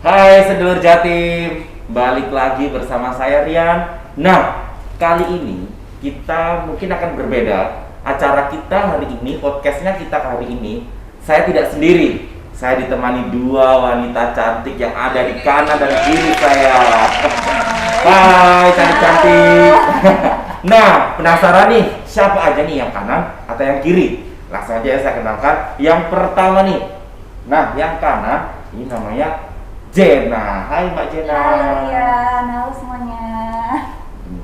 Hai sedulur Jatim, balik lagi bersama saya Rian. Nah, kali ini kita mungkin akan berbeda. Acara kita hari ini, podcastnya kita hari ini, saya tidak sendiri. Saya ditemani dua wanita cantik yang ada di kanan dan kiri saya. Hai cantik-cantik. Nah, penasaran nih, siapa aja nih yang kanan atau yang kiri? Langsung aja saya kenalkan. Yang pertama nih. Nah, yang kanan ini namanya Jena. Hai Mbak Jena. Halo Rian, halo semuanya.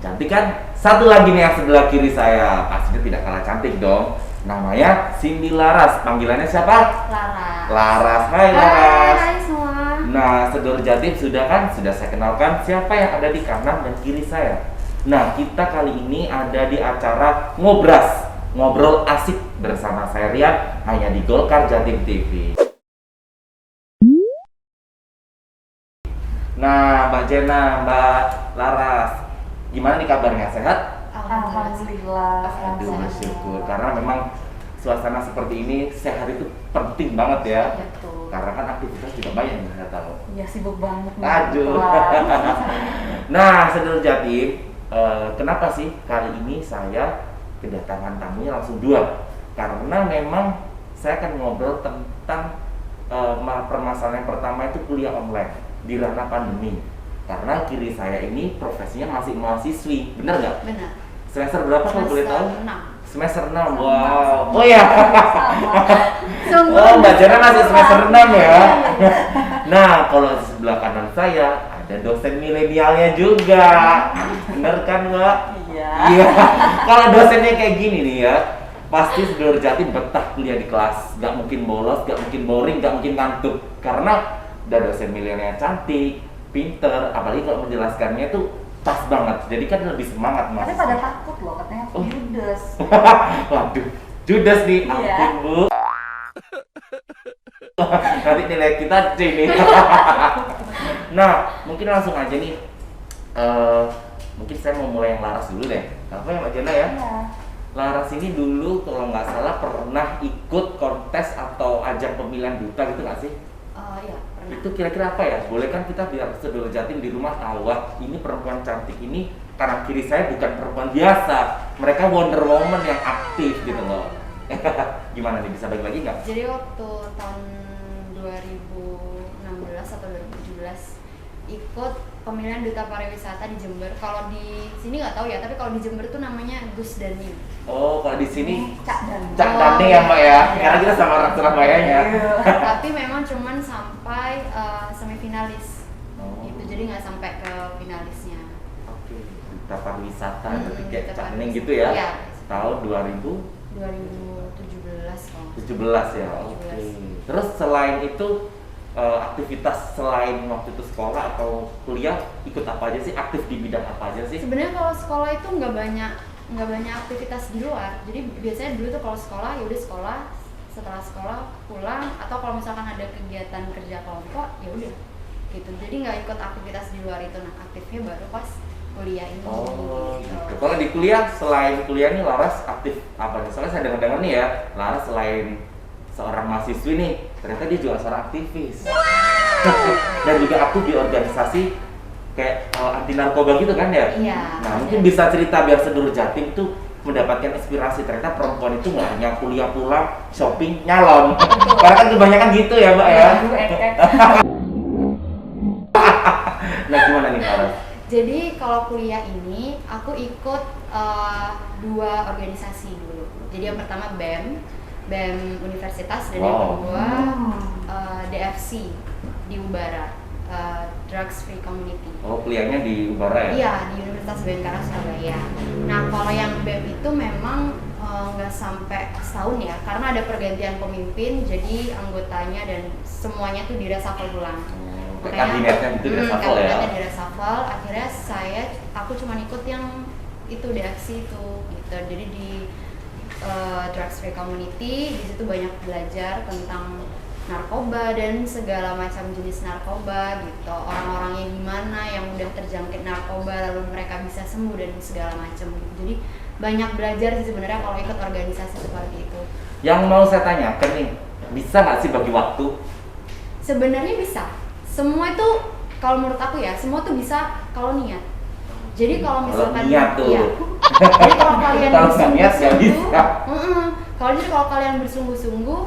Cantik kan? Satu lagi nih yang sebelah kiri saya. Pastinya tidak kalah cantik dong. Namanya Cindy Laras. Panggilannya siapa? Laras. Laras. Hai Laras. Hai semua. Nah, sedulur Jatim sudah kan? Sudah saya kenalkan siapa yang ada di kanan dan kiri saya. Nah, kita kali ini ada di acara Ngobras. Ngobrol asik bersama saya Rian hanya di Golkar Jatim TV. Nah, Mbak Jena, Mbak Laras, gimana nih kabarnya? Sehat? Alhamdulillah. Aduh, bersyukur. Karena memang suasana seperti ini sehat itu penting banget ya. Betul. Karena kan aktivitas juga banyak yang saya tahu. Ya sibuk banget nih. Aduh. Nah, sedulur Jatim, kenapa sih kali ini saya kedatangan tamunya langsung dua? Karena memang saya akan ngobrol tentang permasalahan yang pertama itu kuliah online di ranah pandemi. Karena kiri saya ini profesinya masih mahasiswi, benar nggak? Benar. Semester berapa kalau boleh tahu? 6. Semester 6, wow. Oh ya. Sama. Oh, Mbak Jana masih semester 6 ya. Nah, kalau di sebelah kanan saya ada dosen milenialnya juga. Bener kan, Mbak? Iya. Iya. Kalau dosennya kayak gini nih ya, pasti sedulur Jatim betah kuliah di kelas. Gak mungkin bolos, gak mungkin boring, gak mungkin ngantuk. Karena udah dosen milenial cantik, pinter, apalagi kalau menjelaskannya tuh pas banget. Jadi kan lebih semangat mas. Tapi pada takut loh, katanya aku judes. Waduh, judes nih, Iya. ampun bu. Nanti nilai kita C nih. Nah, mungkin langsung aja nih. Mungkin saya mau mulai yang Laras dulu deh. Apa ya Mbak Jana ya? Iya. Laras ini dulu kalau nggak salah pernah ikut kontes atau ajang pemilihan duta gitu nggak sih? Iya, pernah. Itu kira-kira apa ya? Boleh kan kita biar sedulur Jatim di rumah tahu, wah, ini perempuan cantik ini kanan kiri saya bukan perempuan biasa. Mereka Wonder Woman yang aktif gitu loh. Gimana nih, bisa bagi lagi nggak? Jadi waktu tahun 2016 atau 2017 ikut pemilihan duta pariwisata di Jember. Kalau di sini nggak tahu ya, tapi kalau di Jember tuh namanya Gus Dani. Oh, kalau di sini Cak dan. Cak Dani ya Mbak ya? Karena kita sama orang Surabayanya. Tapi memang cuman sampai semifinalis. Oh. Gitu, jadi nggak sampai ke finalisnya. Oke, duta pariwisata, berarti kayak Duta Cak Neng pariwisata. gitu ya? Iya. Tahun 2017 2017 kalau. ya? Oke. Terus selain itu, aktivitas selain waktu itu sekolah atau kuliah, ikut apa aja sih? Aktif di bidang apa aja sih? Sebenarnya kalau sekolah itu nggak banyak aktivitas di luar. Jadi biasanya dulu tuh kalau sekolah ya udah sekolah, setelah sekolah pulang, atau kalau misalkan ada kegiatan kerja kelompok ya udah gitu. Jadi nggak ikut aktivitas di luar itu. Nah, aktifnya baru pas kuliah ini. Oh, gitu. Kalau di kuliah, selain kuliah nih Laras aktif apa nih? Soalnya saya dengar-dengar nih ya, Laras selain seorang mahasiswi nih, ternyata dia juga seorang aktivis. Dan juga aktif di organisasi kayak anti narkoba gitu kan ya? Iya. Nah, mungkin bisa cerita biar sedulur Jatim tuh mendapatkan inspirasi. Ternyata perempuan itu nggak hanya kuliah pulang, shopping, nyalon. Karena kan kebanyakan gitu ya Mbak ya? Nah, gimana nih Laras? Jadi kalau kuliah ini aku ikut 2 organisasi dulu. Jadi yang pertama BEM Universitas, dan yang Wow. kedua DFC di Ubara, Drugs Free Community. Oh, kuliahnya di Ubara ya? Iya, di Universitas Bayangkara Surabaya. Nah, kalau yang BEM itu memang nggak sampai setahun ya, karena ada pergantian pemimpin, jadi anggotanya dan semuanya tuh di-reshuffle ulang. Kayak kabinetnya gitu di-reshuffle ya? Kabinetnya di-reshuffle, akhirnya aku cuma ikut yang itu DFC itu gitu. Jadi di Drugs Free Community, di situ banyak belajar tentang narkoba dan segala macam jenis narkoba gitu, orang-orangnya gimana yang udah terjangkit narkoba lalu mereka bisa sembuh dan segala macam gitu. Jadi banyak belajar sih sebenarnya kalau ikut organisasi seperti itu. Yang mau saya tanyakan nih, bisa nggak sih bagi waktu? Sebenarnya bisa semua itu kalau menurut aku ya, semua tuh bisa kalau niat. Jadi kalau misalkan niat tuh. iya. Jadi kalau kalian Kalau nggak niat nggak bisa. kalau kalian bersungguh-sungguh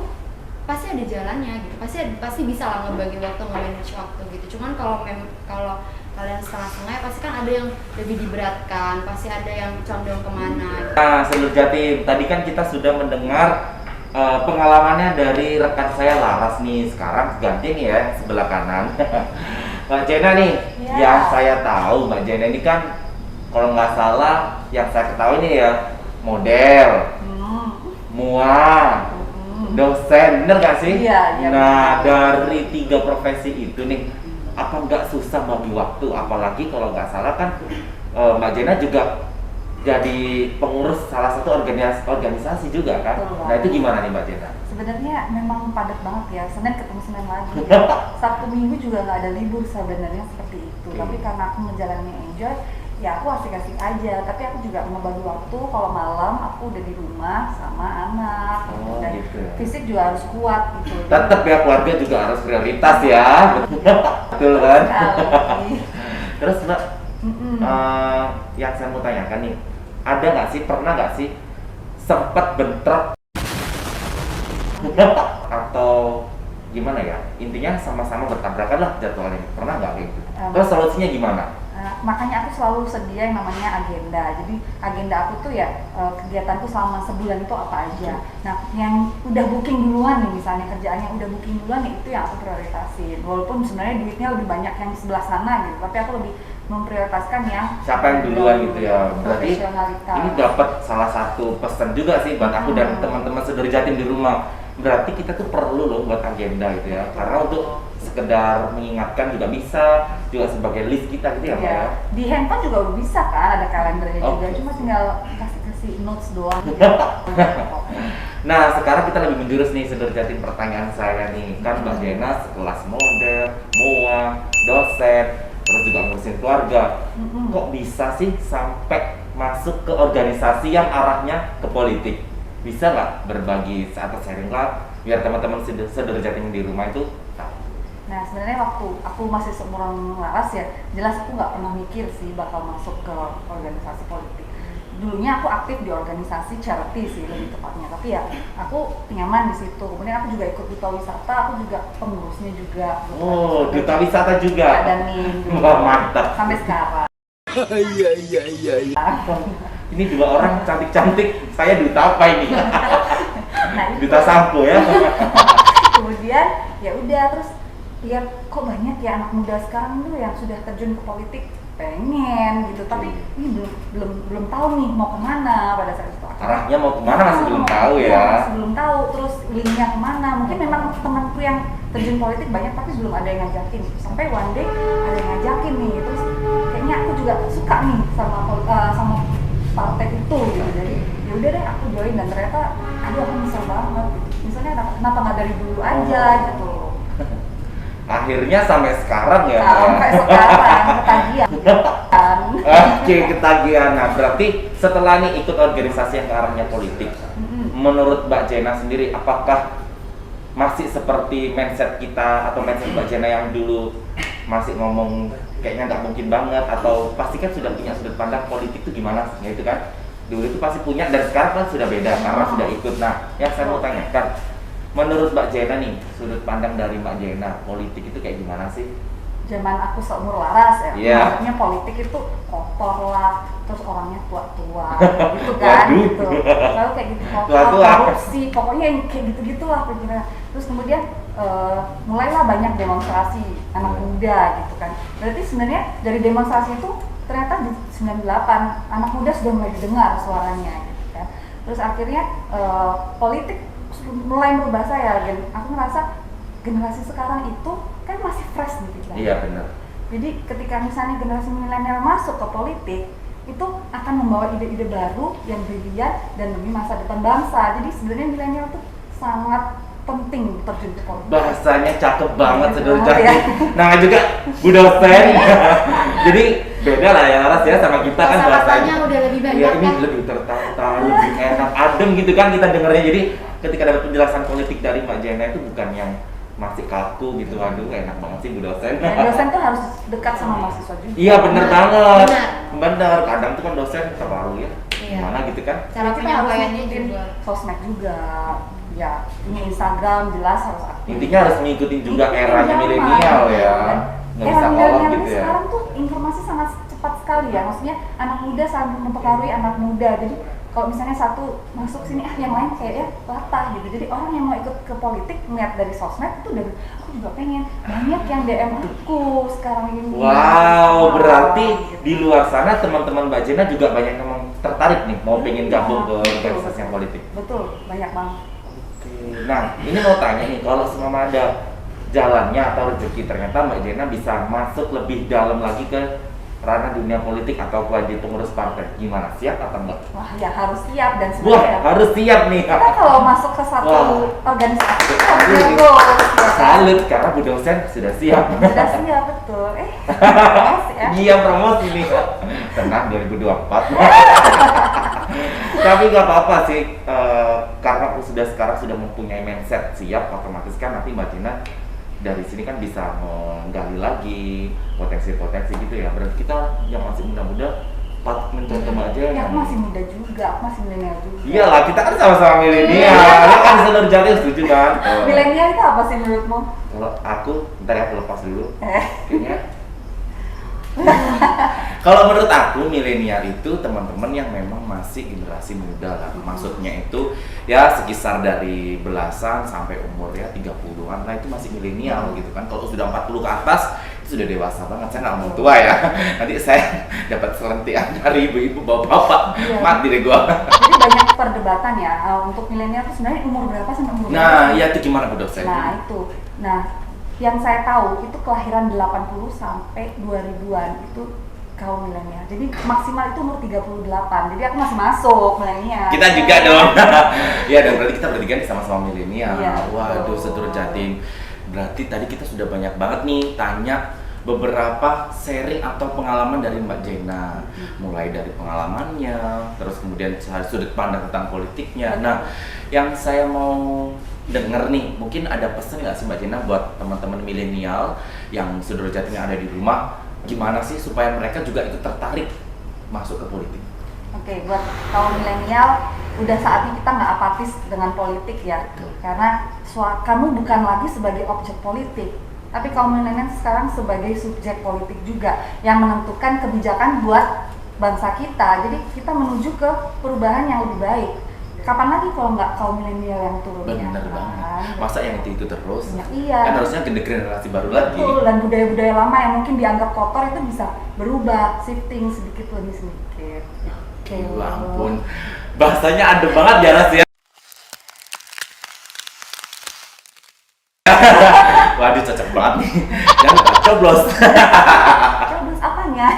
pasti ada jalannya gitu. Pasti bisa lah ngebagi waktu, nge-manage waktu gitu. Cuman kalau kalian setengah-setengah ya pasti kan ada yang lebih diberatkan, pasti ada yang condong kemana gitu. Nah, Sedulur Jatim, tadi kan kita sudah mendengar pengalamannya dari rekan saya Laras nih. Sekarang ganti nih ya, sebelah kanan. Mbak Jena nih, Ya. yang saya tahu Mbak Jena ini kan kalau nggak salah yang saya ketahui nih ya model, muang, dosen, bener nggak sih? Iya, iya, Nah, benar. dari 3 profesi itu nih, apa nggak susah bagi waktu? Apalagi kalau nggak salah kan Mbak Jena juga jadi pengurus salah satu organisasi juga kan? Betul. Nah itu gimana nih Mbak Jena? Sebenarnya memang padat banget ya, Senin ketemu Senin lagi. Sabtu Minggu juga nggak ada libur sebenarnya seperti itu. Tapi karena aku menjalani enjoy, ya aku asik-asik aja. Tapi aku juga ngebagi waktu kalau malam aku udah di rumah sama anak. Oh, Dan gitu. fisik juga harus kuat gitu. Tetap ya keluarga juga harus prioritas ya, betul kan? Sekali. Terus Mbak, Mm-mm. yang saya mau tanyakan nih, ada nggak sih, pernah nggak sih sempat bentrok atau gimana ya? Intinya sama-sama bertabrakan lah jadwalnya. Pernah nggak kayak gitu? Terus solusinya gimana? Makanya aku selalu sedia yang namanya agenda. Jadi agenda aku tuh ya kegiatanku selama sebulan itu apa aja. Nah, yang udah booking duluan nih, misalnya kerjaan yang udah booking duluan nih, itu yang aku prioritasin. Walaupun sebenarnya duitnya lebih banyak yang sebelah sana gitu, tapi aku lebih memprioritaskan yang Siapa yang duluan gitu ya? Berarti profesionalitas. ini dapat salah satu pesan juga sih buat aku dan teman-teman Sedulur Jatim di rumah. Berarti kita tuh perlu loh buat agenda gitu ya. Karena untuk sekedar mengingatkan juga bisa, juga sebagai list kita gitu ya Mbak ya. Di handphone juga udah bisa kan, ada kalendernya juga, Oke. cuma tinggal kasih notes doang. Nah sekarang kita lebih menjurus nih Sedulur Jatim, pertanyaan saya nih. Kan Mbak Jena sekelas model, muang, dosen, terus juga ngurusin keluarga. Kok bisa sih sampai masuk ke organisasi yang arahnya ke politik? Bisa nggak berbagi atau sharing lah biar teman-teman Sedulur Jatim di rumah itu tahu? Nah sebenarnya waktu aku masih seumuran Laras ya, jelas aku nggak pernah mikir sih bakal masuk ke organisasi politik. Dulunya aku aktif di organisasi charity sih lebih tepatnya, tapi ya aku nyaman di situ. Kemudian aku juga ikut duta wisata, aku juga pengurusnya juga. Oh, duta wisata juga. Dan nih Wah mantap. sampai sekarang. Iya. Ini 2 orang cantik-cantik, saya duta apa ini? Nah itu. Duta sampo ya. Kemudian ya udah terus lihat kok banyak ya anak muda sekarang tuh yang sudah terjun ke politik, pengen gitu, tapi ini belum tahu nih mau kemana pada saat itu. Arahnya mau kemana masih belum tahu ya. Masih belum tahu, terus linknya kemana. Mungkin memang temanku yang terjun politik banyak, tapi belum ada yang ngajakin. Sampai one day ada yang ngajakin nih, terus kayaknya aku juga suka nih sama partai itu gitu. Jadi ya udah deh aku join, dan ternyata aduh aku nyesel banget gitu. Misalnya kenapa nggak dari dulu aja gitu. Akhirnya sampai sekarang ya. Sampai sekarang ketagihan kan. Oke, ketagihan. Nah, berarti setelah nih ikut organisasi yang ke arahnya politik, menurut Mbak Jena sendiri, apakah masih seperti mindset kita atau mindset Mbak Jena yang dulu masih ngomong kayaknya nggak mungkin banget, atau pasti kan sudah punya sudut pandang politik itu gimana sih, gitu kan? Dulu itu pasti punya, dan sekarang kan sudah beda karena sudah ikut. Nah, yang saya mau tanyakan, menurut Mbak Jena nih, sudut pandang dari Mbak Jena, politik itu kayak gimana sih? Zaman aku seumur Laras ya, Iya. maksudnya politik itu kotor lah, terus orangnya tua-tua gitu kan, Waduh. gitu. Lalu kayak gitu kotor, Tua-tua. korupsi, pokoknya yang kayak gitu-gitu lah pikirannya. Terus kemudian mulailah banyak demonstrasi anak muda gitu kan. Berarti sebenarnya dari demonstrasi itu ternyata di 98 anak muda sudah mulai didengar suaranya gitu kan. Terus akhirnya politik mulai merubah saya, dan aku ngerasa generasi sekarang itu kan masih fresh nih pikirannya. Iya benar. Jadi ketika misalnya generasi milenial masuk ke politik, itu akan membawa ide-ide baru yang brilian dan demi masa depan bangsa. Jadi sebenarnya milenial itu sangat penting terjun ke politik. Bahasanya cakep banget, Sedulur banget Jatim. ya. Nah juga Bu dosen. Jadi beda lah ya Laras ya sama kita kan Kata-katanya udah lebih banyak ya, ini kan? lebih tertata, lebih enak, adem gitu kan kita dengarnya. Jadi ketika dapat penjelasan politik dari Mbak Jena itu bukan yang masih kaku gitu. Aduh, enak banget sih Bu dosen. Dan dosen tuh harus dekat sama mahasiswa juga. Iya bener banget. Benar. Bener, kadang tuh kan dosen terlalu ya. Iya. Gimana gitu kan? Cara Kita harus penyampaiannya ngikutin juga. sosmed juga. Ya, punya Instagram jelas harus aktif. Intinya harus ngikutin juga Ngikutin eranya zaman, milenial gitu ya. kan. Nggak bisa Era kolot milenial gitu ini ya. sekarang tuh informasi sangat cepat sekali ya. Maksudnya anak muda sangat mempengaruhi anak muda. Jadi kalau misalnya satu masuk sini, yang lain kayaknya latah gitu. Jadi orang yang mau ikut ke politik ngeliat dari sosmed itu dari aku juga pengen. Banyak yang DM aku sekarang ini. Wow, berarti Gitu. di luar sana teman-teman Mbak Jena juga banyak yang tertarik nih mau pengen Iya, gabung ke betul. organisasi yang politik. Betul, banyak banget. Oke. Nah, ini mau tanya nih, kalau semua ada jalannya atau rezeki ternyata Mbak Jena bisa masuk lebih dalam lagi ke ranah dunia politik atau jadi pengurus partai, gimana? Siap atau enggak? Wah, ya harus siap dan Wah, sebenarnya harus siap nih. kita kalau masuk ke satu Wah. organisasi kita harus Ini jago, ya kan? Salut karena Bu dosen sudah siap. Sudah siap betul. Promosi ya. Iya promosi nih. Tenang 2024. Tapi nggak apa-apa sih, karena aku sekarang sudah mempunyai mindset siap, otomatis kan nanti Mbak Tina dari sini kan bisa menggali lagi potensi-potensi gitu ya. Berarti kita yang masih muda-muda patut mencontoh Mbak Jena. Ya, aku masih muda juga, aku masih milenial juga. Iyalah, kita kan sama-sama milenial. Iya. Ya kan seluruh jati setuju kan? Milenial itu apa sih menurutmu? Kalau aku, ntar ya aku lepas dulu. Eh, Kayaknya kalau menurut aku milenial itu teman-teman yang memang masih generasi muda lah. Maksudnya itu ya sekitar dari belasan sampai umur ya 30-an lah itu masih milenial gitu kan. Kalau sudah 40 ke atas itu sudah dewasa banget. Saya nggak ngomong tua ya. Nanti saya dapat selentikan dari ibu-ibu bapak-bapak. Iya. Mati deh gua. jadi banyak perdebatan ya untuk milenial itu sebenarnya umur berapa sampai umur berapa? Nah, ya itu gimana Bu dosen? Nah, itu. Nah, yang saya tahu itu kelahiran 80 sampai 2000-an itu kaum milenial. Jadi maksimal itu umur 38. Jadi aku masih masuk milenial. Kita juga dong. Ya, dan berarti kita bertiga nih sama-sama milenial. Iya, Waduh, betul. setur Jatim. Berarti tadi kita sudah banyak banget nih tanya beberapa sharing atau pengalaman dari Mbak Jena. Mulai dari pengalamannya, terus kemudian sudut pandang tentang politiknya. Nah, yang saya mau denger nih, mungkin ada pesan nggak sih Mbak Jena buat teman-teman milenial yang sederajatnya ada di rumah, gimana sih supaya mereka juga ikut tertarik masuk ke politik? Oke, buat kaum milenial, udah saatnya kita nggak apatis dengan politik ya. Betul. Karena kamu bukan lagi sebagai objek politik, tapi kaum milenial sekarang sebagai subjek politik juga yang menentukan kebijakan buat bangsa kita. Jadi kita menuju ke perubahan yang lebih baik. Kapan lagi kalau nggak kaum milenial yang turunnya? Bener banget. Kan? Masa yang itu terus? Ya, iya. Kan harusnya generasi baru lagi. Betul, dan budaya-budaya lama yang mungkin dianggap kotor itu bisa berubah, shifting sedikit demi sedikit. Oke. Ya ampun, bahasanya adem banget ya Ras ya. Waduh, cocok banget nih. Jangan lupa coblos. Terus apanya?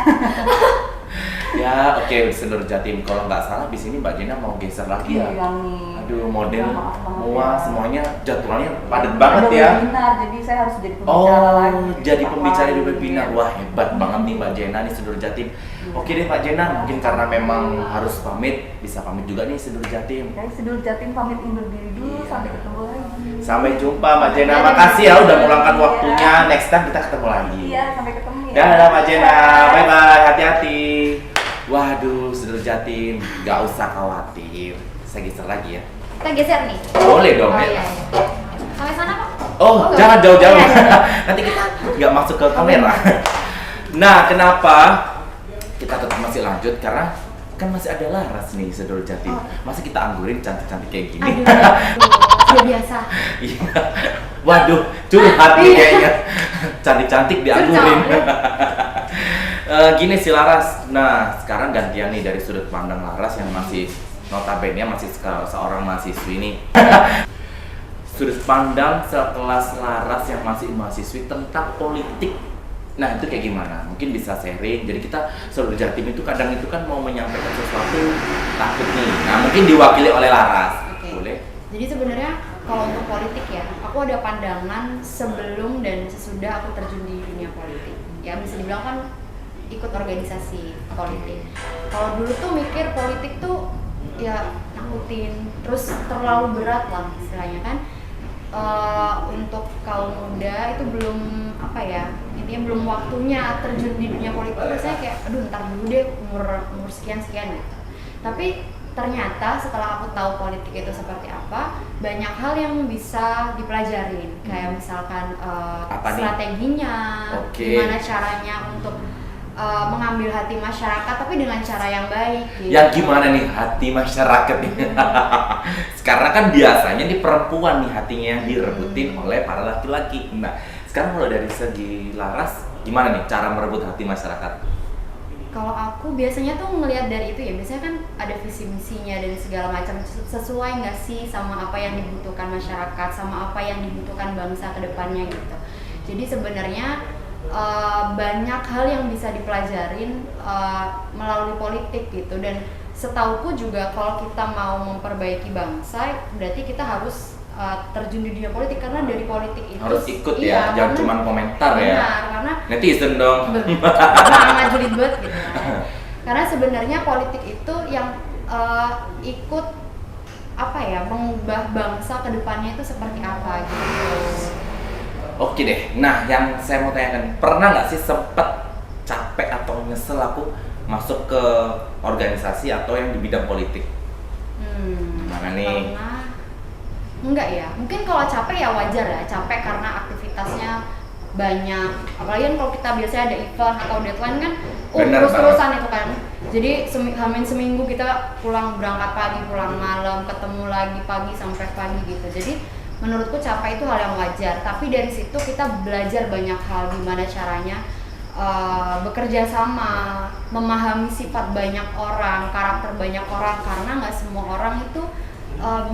Ya, oke, seluruh Jatim. Kalau nggak salah di sini Mbak Jena mau geser lagi ya. Iya nih. Aduh, model Ya, maaf banget semua ya. semuanya jadwalnya padat banget Ada ya. webinar, jadi saya harus jadi pembicara lagi. Jadi pembicara di Lagi. webinar. Wah, hebat banget nih Mbak Jena nih seluruh Jatim. Oke deh Mbak Jena, mungkin karena memang harus pamit, bisa pamit juga nih seluruh Jatim. Oke, Sidul Jatim pamit undur diri dulu, Iya. sampai ketemu lagi. Sampai jumpa Mbak Jena. Makasih ya udah meluangkan waktunya. Next time kita ketemu lagi. Iya, sampai ketemu ya. Dadah Mbak Jena. Bye bye. Hati-hati. Waduh, seluruh Jatim, nggak usah khawatir. Saya geser lagi ya. Kita geser nih. Boleh dong Oh ya. iya, iya. Sampai sana Pak. Oh, enggak. jangan jauh-jauh. Iya, iya. Nanti kita nggak masuk ke kamera. Nah, kenapa kita tetap masih lanjut? Karena kan masih ada Laras nih, saudara Jatim. Oh. Masa kita anggurin cantik-cantik kayak gini? Aduh, sudah biasa. Iya. Waduh, curhat nih kayaknya. Cantik-cantik dianggurin. Gini sih Laras. Nah, sekarang gantian nih dari sudut pandang Laras yang masih notabene masih seorang mahasiswi nih. Sudut pandang sekelas Laras yang masih mahasiswi tentang politik. Nah, itu kayak gimana? Mungkin bisa sharing. Jadi kita seluruh Jatim itu kadang itu kan mau menyampaikan sesuatu takut nih. Nah, mungkin diwakili oleh Laras. Oke. Boleh? Jadi sebenarnya kalau untuk politik ya, aku ada pandangan sebelum dan sesudah aku terjun di dunia politik. Ya bisa dibilang kan ikut organisasi politik. Kalau dulu tuh mikir politik tuh ya nakutin, terus terlalu berat lah istilahnya kan. Untuk kaum muda itu belum apa ya, intinya belum waktunya terjun di dunia politik. Biasanya kayak aduh ntar dulu deh umur sekian gitu. Tapi ternyata setelah aku tahu politik itu seperti apa, banyak hal yang bisa dipelajarin. Kayak misalkan strateginya, gimana caranya untuk mengambil hati masyarakat tapi dengan cara yang baik gitu. Ya gimana nih hati masyarakat nih? Sekarang kan biasanya di perempuan nih hatinya yang direbutin oleh para laki-laki. Nah, sekarang kalau dari segi Laras, gimana nih cara merebut hati masyarakat? Kalau aku biasanya tuh ngelihat dari itu ya, biasanya kan ada visi misinya dan segala macam, sesuai nggak sih sama apa yang dibutuhkan masyarakat, sama apa yang dibutuhkan bangsa ke depannya gitu. Jadi sebenarnya banyak hal yang bisa dipelajarin melalui politik gitu, dan setauku juga kalau kita mau memperbaiki bangsa berarti kita harus terjun di dunia politik, karena dari politik itu harus ikut ya, jangan cuma komentar ya. Karena netizen dong. Sangat julid banget gitu. Karena sebenarnya politik itu yang ikut apa ya, mengubah bangsa ke depannya itu seperti apa gitu. Oke deh, nah yang saya mau tanyakan, pernah nggak sih sempet capek atau nyesel aku masuk ke organisasi atau yang di bidang politik? Gimana nih? Karena enggak ya, mungkin kalau capek ya wajar ya, capek karena aktivitasnya banyak. Apalagi kan kalau kita biasanya ada event atau deadline kan, terus-terusan itu kan. Jadi hamin seminggu kita berangkat pagi, pulang malam, ketemu lagi pagi sampai pagi gitu. Jadi menurutku capek itu hal yang wajar, tapi dari situ kita belajar banyak hal, gimana caranya bekerja sama, memahami sifat banyak orang, karakter banyak orang, karena nggak semua orang itu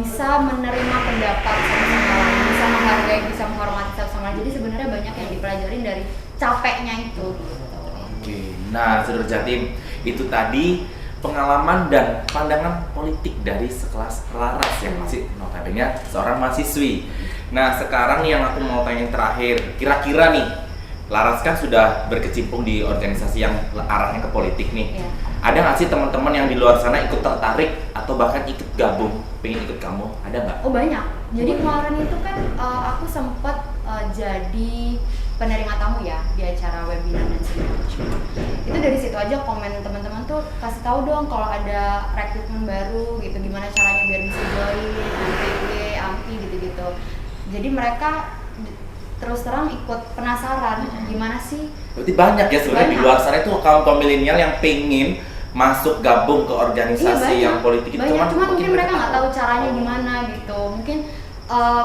bisa menerima pendapat sama lain, bisa menghargai, bisa menghormati satu sama lain. Jadi sebenarnya banyak yang dipelajarin dari capeknya itu. Oke, nah Saudara Jatim, itu tadi pengalaman dan pandangan politik dari sekelas Laras yang masih notabene seorang mahasiswi. Nah sekarang nih yang aku mau tanya terakhir, kira-kira nih Laras kan sudah berkecimpung di organisasi yang arahnya ke politik nih. Ya. Ada nggak sih teman-teman yang di luar sana ikut tertarik atau bahkan ikut gabung, pengen ikut kamu? Ada nggak? Oh banyak. Jadi kemarin itu kan aku sempat jadi penerima tamu ya di acara webinar dan segala macam. Itu dari situ aja komen teman-teman tuh kasih tahu dong kalau ada rekrutmen baru gitu, gimana caranya biar bisa join AMPG, AMPI gitu-gitu. Jadi mereka terus terang ikut penasaran gimana sih. Berarti banyak ya sebenarnya di luar sana itu kaum milenial yang pengen masuk gabung ke organisasi yang politik itu, cuman mungkin mereka nggak tahu caranya gimana gitu. Mungkin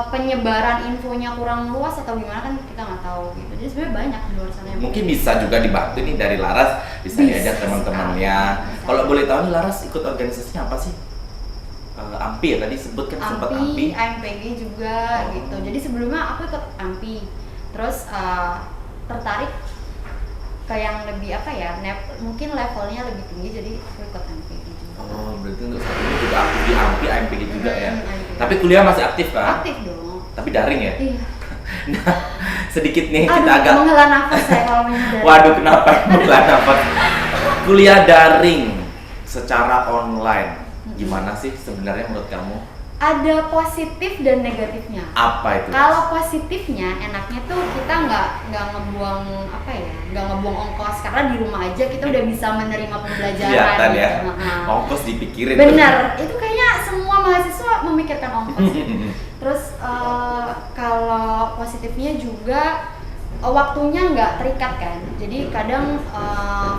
penyebaran infonya kurang luas atau gimana kan kita nggak tahu gitu. Jadi sebenarnya banyak di luar sana yang mungkin bisa juga dibantu nih dari Laras, bisa diajak teman-temannya. Kalau boleh tahu nih Laras ikut organisasinya apa sih? AMPI ya tadi sebut kan, sempat AMPI, AMPG juga gitu. Jadi sebelumnya aku ikut AMPI, terus tertarik ke yang lebih apa ya, mungkin levelnya lebih tinggi, jadi aku ikut AMPG juga. Oh berarti untuk saat ini juga aktif di AMPI, AMPG juga ya. Tapi kuliah masih aktif kan? Aktif dong. Tapi daring ya? Iya. Nah, sedikit nih kita agak menghela nafas saya kalau menghindari. Waduh, kenapa menghela nafas? Kuliah daring secara online, gimana sih sebenarnya menurut kamu? Ada positif dan negatifnya. Apa itu? Kalau positifnya, enaknya tuh kita nggak ngebuang apa ya, nggak ngebuang ongkos, karena di rumah aja kita udah bisa menerima pembelajaran. Kelihatan ya, gitu. ongkos dipikirin. Bener, itu kayaknya semua mahasiswa memikirkan ongkos. Terus kalau positifnya juga waktunya nggak terikat kan, jadi kadang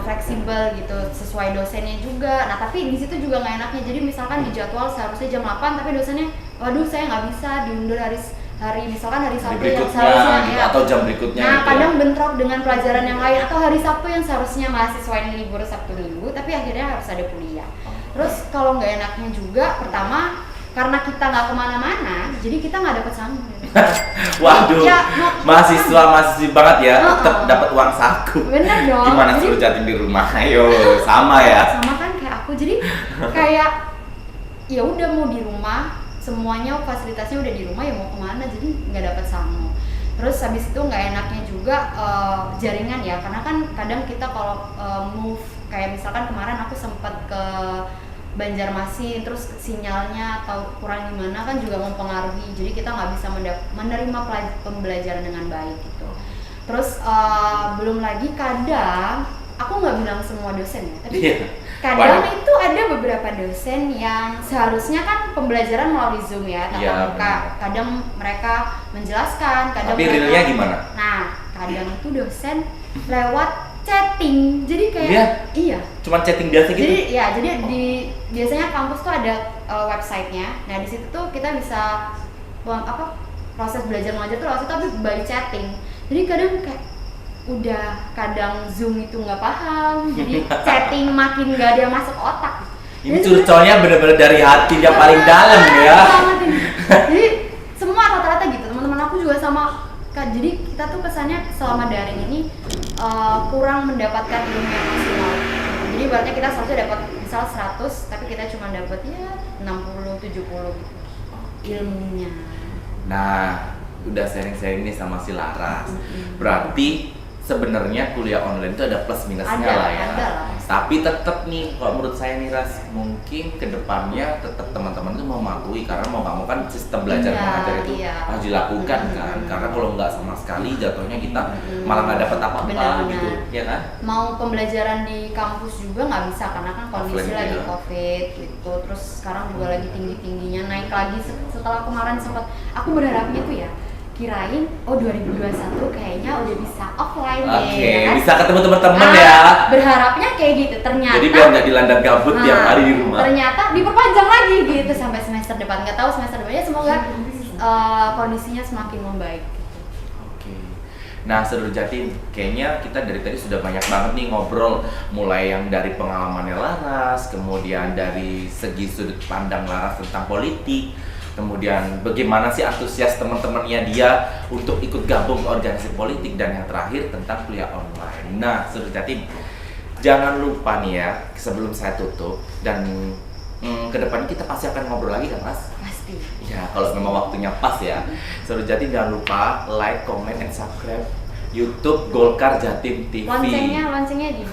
fleksibel gitu, sesuai dosennya juga. Nah tapi di situ juga nggak enaknya, jadi misalkan di jadwal seharusnya jam 8 tapi dosennya, waduh saya nggak bisa, diundur hari misalkan hari Sabtu yang seharusnya gitu, ya, atau jam berikutnya. nah gitu kadang bentrok dengan pelajaran yang lain, atau hari Sabtu yang seharusnya mahasiswa ini libur Sabtu Minggu tapi akhirnya harus ada kuliah. Terus kalau nggak enaknya juga, pertama karena kita nggak kemana-mana, jadi kita nggak dapat sangu. Waduh, mahasiswi banget ya, tetap dapat uang saku. Bener dong. Gimana suruh Jatim di rumah? Ayo, sama ya. Sama kan kayak aku, jadi kayak ya udah mau di rumah, semuanya fasilitasnya udah di rumah, ya mau kemana, jadi nggak dapat sangu. Terus habis itu nggak enaknya juga jaringan ya, karena kan kadang kita kalau move, kayak misalkan kemarin aku sempat ke Banjarmasin, terus sinyalnya atau kurang gimana kan juga mempengaruhi. Jadi kita nggak bisa menerima pembelajaran dengan baik gitu. Terus belum lagi kadang, aku nggak bilang semua dosen ya, tapi kadang itu ada beberapa dosen yang seharusnya kan pembelajaran melalui Zoom ya, tatap muka. Kadang mereka menjelaskan, kadang tapi mereka, realnya gimana? Nah, kadang itu dosen lewat chatting, jadi kayak iya. Cuman chatting biasa gitu. Jadi biasanya kampus tuh ada websitenya. Nah di situ tuh kita bisa proses belajar mengajar tuh lewat situ, tapi by chatting. Jadi kadang kayak kadang Zoom itu nggak paham, jadi chatting makin nggak ada masuk otak. Ini curcolnya bener-bener dari hati yang paling dalam ya. Jadi semua rata-rata gitu, teman-teman aku juga sama. Jadi kita tuh kesannya selama daring ini kurang mendapatkan ilmu yang maksimal. Jadi berarti kita seharusnya dapat misal 100, tapi kita cuma dapat ya 60-70 gitu ilmunya. Nah, udah sharing-sharing nih sama si Laras. Berarti sebenarnya kuliah online itu ada plus minusnya lah ya. Ada lah. Tapi tetap nih, kalau menurut saya nih Ras, mungkin kedepannya tetap teman-teman itu mematuhi, karena mau nggak mau kan sistem belajar mengajar itu harus dilakukan kan. Karena kalau nggak sama sekali jatuhnya kita malah nggak dapat apa-apa gitu, ya kan? Mau pembelajaran di kampus juga nggak bisa karena kan kondisi Offline lagi juga. COVID gitu. Terus sekarang juga lagi tinggi-tingginya, naik lagi setelah kemarin sempat. Aku berharapnya tuh ya, kirain 2021 kayaknya udah bisa offline deh. Oke, kan? bisa ketemu teman-teman ya. Berharapnya kayak gitu, ternyata Jadi biar nggak dilanda gabut tiap hari di rumah. Ternyata diperpanjang lagi gitu sampai semester depan. Nggak tahu semester depannya, semoga kondisinya semakin membaik. Oke. Nah, Sedulur Jatim, kayaknya kita dari tadi sudah banyak banget nih ngobrol, mulai yang dari pengalamannya Laras, kemudian dari segi sudut pandang Laras tentang politik, kemudian bagaimana sih antusias teman-temannya dia untuk ikut gabung ke organisasi politik, dan yang terakhir tentang kuliah online. Nah, Sedulur Jatim, jangan lupa nih ya, sebelum saya tutup, dan kedepannya kita pasti akan ngobrol lagi kan, Mas? Pasti. Ya, kalau memang waktunya pas ya. Sedulur Jatim, jangan lupa like, comment, and subscribe YouTube Golkar Jatim TV. Loncengnya di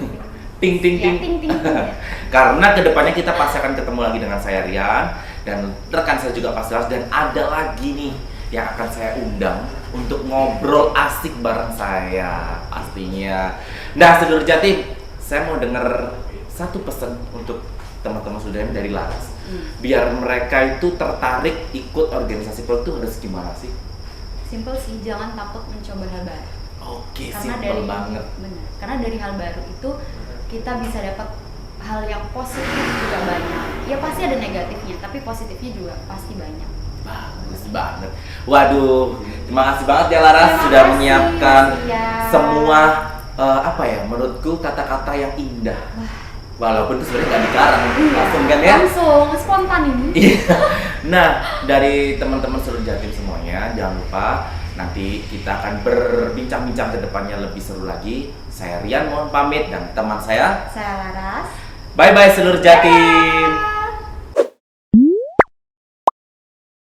ting ting ting. Ya, ting ting. Karena kedepannya kita pasti akan ketemu lagi dengan saya Rian dan rekan saya juga Pak Silas, dan ada lagi nih yang akan saya undang untuk ngobrol asik bareng saya pastinya. Nah, Sedulur Jatim, saya mau dengar satu pesan untuk teman-teman saudara dari Laras. Biar mereka itu tertarik ikut organisasi politik harus gimana sih? Simple sih, jangan takut mencoba hal baru. Oke, Karena simpel banget. Benar. Karena dari hal baru itu kita bisa dapat hal yang positif juga banyak. Ya pasti ada negatifnya, tapi positifnya juga pasti banyak. Bagus banget. Waduh, terima kasih banget ya Laras Terima sudah kasih, menyiapkan ya. semua apa ya, menurutku kata-kata yang indah. Walaupun itu sebenarnya nggak dikarang, langsung kan ya? Langsung, spontan ini. Iya. Nah, dari teman-teman Sedulur Jatim semuanya, jangan lupa nanti kita akan berbincang-bincang ke depannya lebih seru lagi. Saya Rian mohon pamit, dan teman saya Saya Laras. bye-bye Sedulur Jatim.